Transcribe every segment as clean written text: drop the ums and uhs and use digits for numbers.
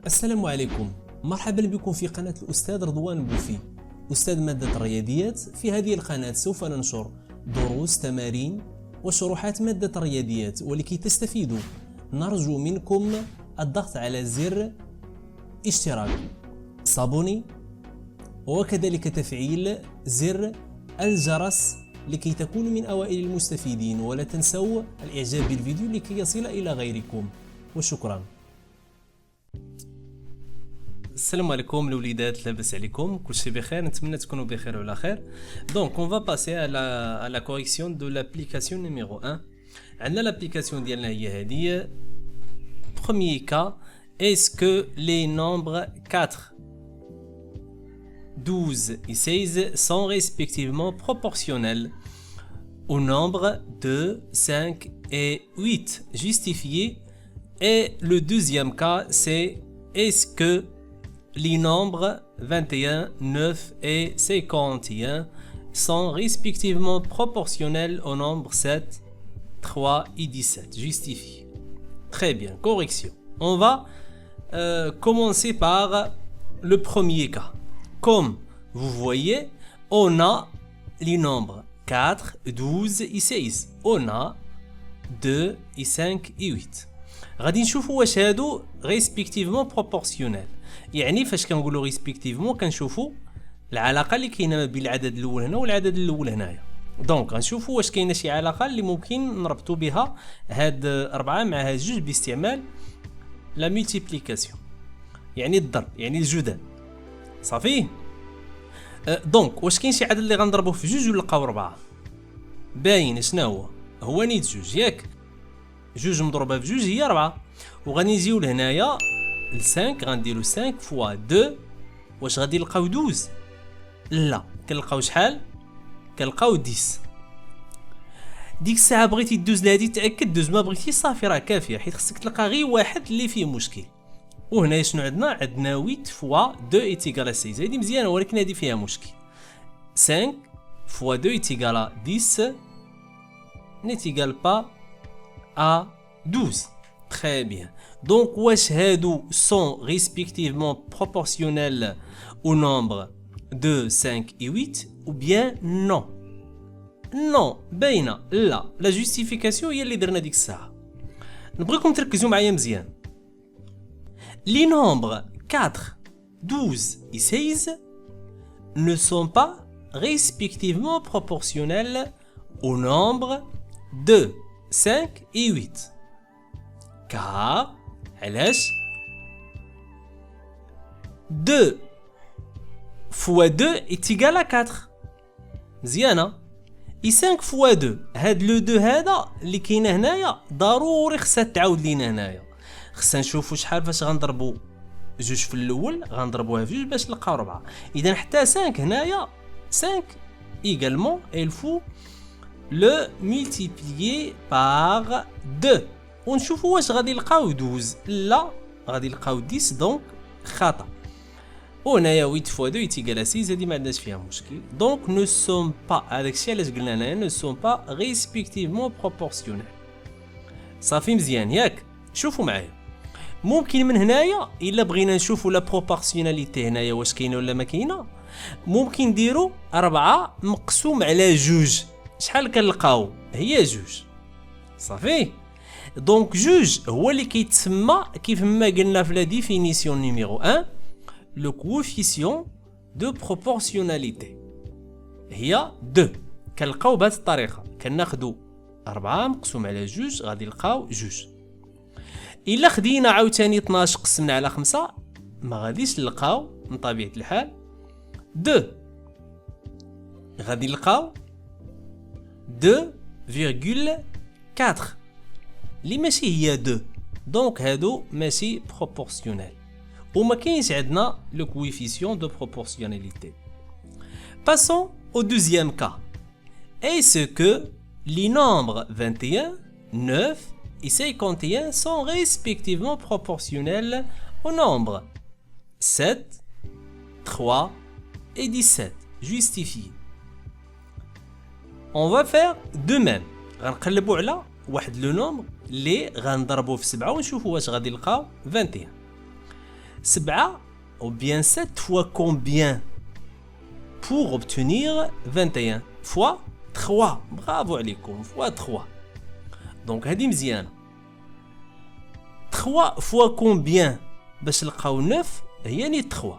السلام عليكم، مرحبا بكم في قناة الأستاذ رضوان بوفي، أستاذ مادة الرياضيات. في هذه القناة سوف ننشر دروس، تمارين وشروحات مادة الرياضيات، ولكي تستفيدوا نرجو منكم الضغط على زر اشتراك، صابوني، وكذلك تفعيل زر الجرس لكي تكونوا من أوائل المستفيدين، ولا تنسوا الإعجاب بالفيديو لكي يصل إلى غيركم، وشكرا. السلام عليكم الوليدات، لاباس عليكم؟ كلشي بخير؟ نتمنى تكونوا بخير وعلى خير. دونك اون فا باسي à la correction de l'application numéro 1. عندنا l'application ديالنا هي هذه. Premier cas, est-ce que les nombres 4, 12 et 16 sont respectivement proportionnels au nombre de 5 et 8 justifié? Et le deuxième cas, c'est est-ce que les nombres 21, 9 et 51 sont respectivement proportionnels au nombre 7, 3 et 17. Justifié. Très bien, correction. On va commencer par le premier cas. Comme vous voyez, on a les nombres 4, 12 et 16. On a 2 et 5 et 8. غادي نشوفوا واش هادو respectivement proportionnel. يعني فاش كنقولوا ريسبكتيفمون كنشوفوا العلاقه اللي كاينه ما بين العدد الاول هنا والعدد الاول هنايا. دونك غنشوفوا واش كاينه شي علاقه اللي ممكن نربطوا بها هاد 4 مع هاد 2 باستعمال لا ملتيبليكاسيون، يعني الضرب، يعني الجدال. صافي. دونك واش كاين شي عدد اللي غنضربوه في 2 ونلقاو 4؟ باين شنو هو نيت 2 ياك؟ 2 مضروبه في 2 هي 4. وغادي نجيو لهنايا ل 5 غنديرو 5 فوا 2. واش غادي نلقاو 12؟ لا، كنلقاو شحال؟ كنلقاو 10. ديك الساعه بغيتي دوز لهادي تاكد، دوز ما بغيتي صافي راه كافيه، حيت خصك تلقى غير واحد اللي فيه مشكل. وهنا شنو عندنا 8 فوا 2 ايتيغال 16. هادي مزيانه ولكن هادي فيها مشكل. 5 فوا 2 ايتيغال 10 نيتيغال با à 12. Très bien. Donc, wesh hadou sont respectivement proportionnels au nombre de 5 et 8 ou bien non? Non, باينة لا. La justification هي اللي درنا ديك الساعة. نبغيكم تركزوا معايا مزيان. Les nombres 4, 12 et 16 ne sont pas respectivement proportionnels au nombre de 5 et 8. Car, علاش 2 fois 2 est égal à 4. مزيانة. et 5 fois 2 هاد لو 2 هذا اللي كاينه هنايا ضروري خصها تعاود لينا هنايا. خصنا نشوفوا شحال فاش غنضربوا 2 في الاول، غنضربوها في 2 باش نلقاو 4. اذا حتى 5 هنايا 5 également il faut le multiplier par 2 ونشوفوا واش غادي نلقاو 12. لا، غادي نلقاو 10 دونك خطا. وهنايا 8 فوا 2 يتيغال 6، هادي ما عندناش فيها مشكل. دونك نو سوم با، هذاك الشيء علاش قلنا هنايا نو سوم با ريسبكتيفمون بروبورسيونيل. صافي مزيان ياك؟ شوفوا معايا، ممكن من هنايا الا بغينا نشوفوا لا بروبورسيوناليتي هنايا واش كاينه ولا ما كاينه، ممكن نديروا 4 مقسوم على 2. شحال كنلقاو؟ هي 2. صافي. دونك 2 هو اللي كيتسمى كيف ما قلنا في لا ديفينيسيون نيميرو 1 لو كوفيسيون دو بروبورسيوناليتي هي 2. كنلقاو بهذه الطريقه، كناخذوا 4 مقسوم على 2 غادي نلقاو 2. الا خدينا عاوتاني 12 قسمنا على 5 ما غاديش نلقاو من طبيعه الحال 2، غادي نلقاو 2,4 اللي ماشي هي 2. دونك هادو ماشي بروبورسيونيل وما كاينش عندنا لو كويفيسيون دو بروبورسيوناليتي. Passons au deuxième cas. Est-ce que les nombres 21, 9 et 51 sont respectivement proportionnels aux nombres 7, 3 et 17? Justifié. On va faire de même. غنقلبوا على واحد لو نومبر اللي غنضربوه في 7 ونشوفوا واش غادي نلقاو 21. 7 ou bien 7 fois combien pour obtenir 21 fois 3. Bravo عليكم, fois 3. Donc هذه مزيانة. 3 fois combien باش نلقاو 9 هي نيت 3.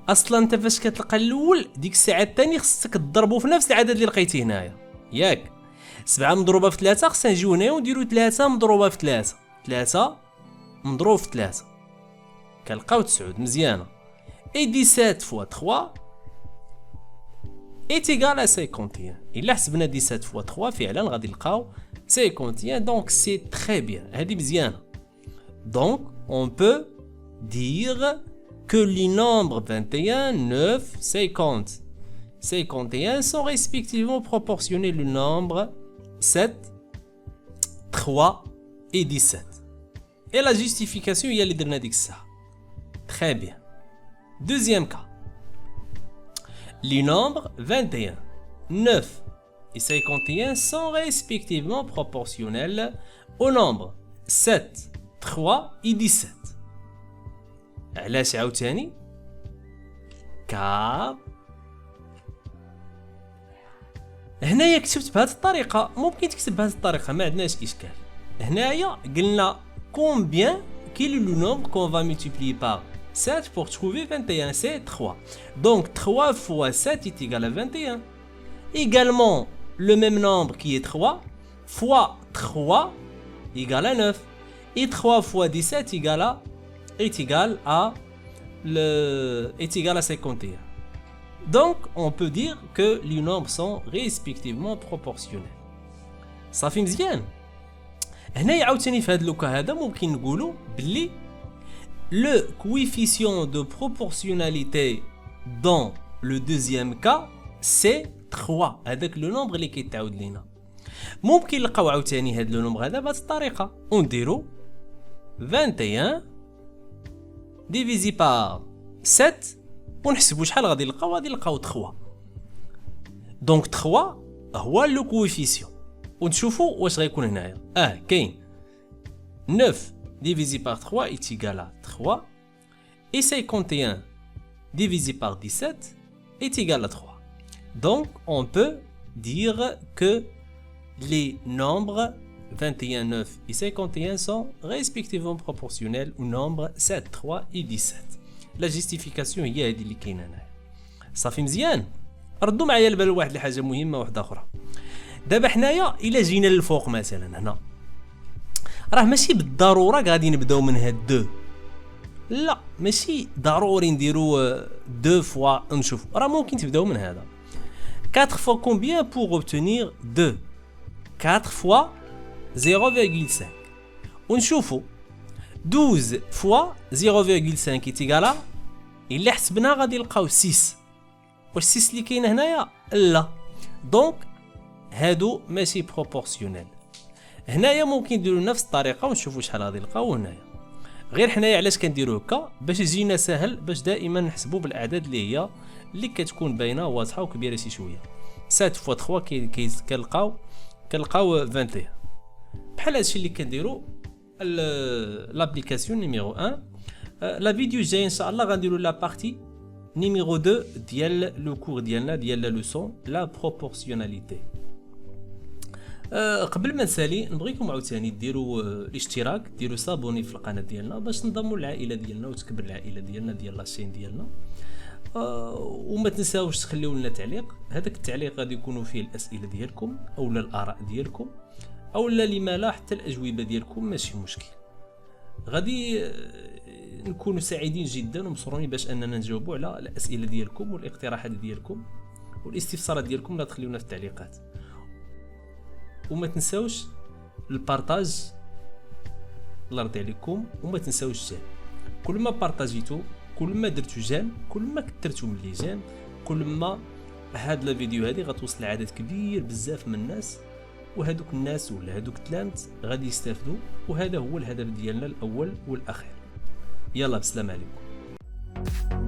اصلا انت فاش كتلقى الاول ديك الساعه الثاني خصك تضربو في نفس العدد اللي لقيتيه هنايا ياك. 7 مضروبه في 3 خصنا نجيو هنايا ونديرو 3 مضروبه في 3. 3 مضروب في 3 كنلقاو 9. مزيانه. اي 17 فوا 3 est égal à 51. الا حسبنا 17 فوا 3 فعلا غادي نلقاو 51. donc c'est très bien. هذه مزيانه. donc on peut dire que les nombres 21, 9, 50, 51 sont respectivement proportionnels au nombre 7, 3 et 17. Et la justification, il y a les derniers ça. Très bien. Deuxième cas. Les nombres 21, 9 et 51 sont respectivement proportionnels au nombre 7, 3 et 17. علاش عاوتاني؟ كار هنايا كتبت بهذه الطريقه. ممكن تكتب بهذه الطريقه ما عندناش اشكال. هنايا قلنا combien quel est le nombre qu'on va multiplier par 7 pour trouver 21, c'est 3. Donc 3 fois 7 est égal à 21. Également le même nombre qui est 3 fois 3 égale à 9 et 3 fois 17 est égal à 51. Donc on peut dire que les nombres sont respectivement proportionnels. صافي مزيان. هنايا عاوتاني في هذا لوكا هذا ممكن نقولوا باللي le coefficient de proportionnalité dans le deuxième cas c'est 3. هذاك لو نومبر اللي كيتعاود لينا. ممكن نلقاو عاوتاني هذا لو نومبر هذا بهذه الطريقه ونديرو 21 divisé par 7 ونحسبوا شحال غادي نلقاو. غادي نلقاو 3. دونك 3 هو لو كويفيسيون ونشوفوا واش غيكون هنايا. كاين 9 divisé par 3 est égal à 3 et 51 divisé par 17 est égal à 3. Donc on peut dire que les nombres 21, 9 et 51 sont respectivement proportionnels au nombre 7, 3 et 17. La justification هي هذه اللي كاينه هنايا. صافي مزيان. ردوا معايا البال واحد الحاجه مهمه واحده اخرى. دابا حنايا الا جينا للفوق مثلا هنا راه ماشي بالضروره غادي نبداو من هاد 2. لا ماشي ضروري نديرو 2 فوا نشوف. راه ممكن تبداو من هذا 4 fois combien pour obtenir 2. 4 fois 0,5 ونشوفوا 12 fois 0,5 est égal à إلا حسبنا غادي نلقاو 6. واش 6 اللي كاين هنايا؟ لا. دونك هادو ماشي بروبورسيونيل. هنايا ممكن نديرو نفس الطريقه ونشوفوا شحال غادي نلقاو هنايا. غير حنايا علاش كنديرو هكا باش يجينا سهل باش دائما نحسبوا بالاعداد اللي كتكون باينه واضحه وكبيره شي شويه. 7 fois 3 كنلقاو 21. بحال هادشي اللي كنديرو لابليكاسيون نيميرو 1. لا فيديو الجاي ان شاء الله غنديرو لا بارتي نيميرو 2 ديال لو كور ديالنا ديال لا لوسون لا بروبورسيوناليتي. قبل ما نسالي نبغيكم عاوتاني ديروا الاشتراك، ديروا صابوني في القناه ديالنا باش نضموا للعائله ديالنا وتكبر العائله ديالنا ديال لاشين ديالنا. وما تنساوش تخليو لنا تعليق. هذاك التعليق غادي يكونوا فيه الاسئله ديالكم او الاراء ديالكم او لما لا حتى الاجوبه ديالكم ماشي مشكل. غادي نكونوا سعيدين جدا ومسرورين باش اننا نجاوبوا على الاسئله ديالكم والاقتراحات ديالكم والاستفسارات ديالكم. لا تخليونا في التعليقات وما تنساوش البارطاج الله يرضي عليكم. وما تنساوش جيم. كل ما بارطاجيتو كل ما درتو جيم كل ما كثرتو من لي جيم كل ما هاد الفيديو هادي غتوصل لعدد كبير بزاف من الناس وهادوك الناس ولا هادوك التلامت غادي يستافدوا. وهذا هو الهدف ديالنا الاول والاخير. يلا بسلام عليكم.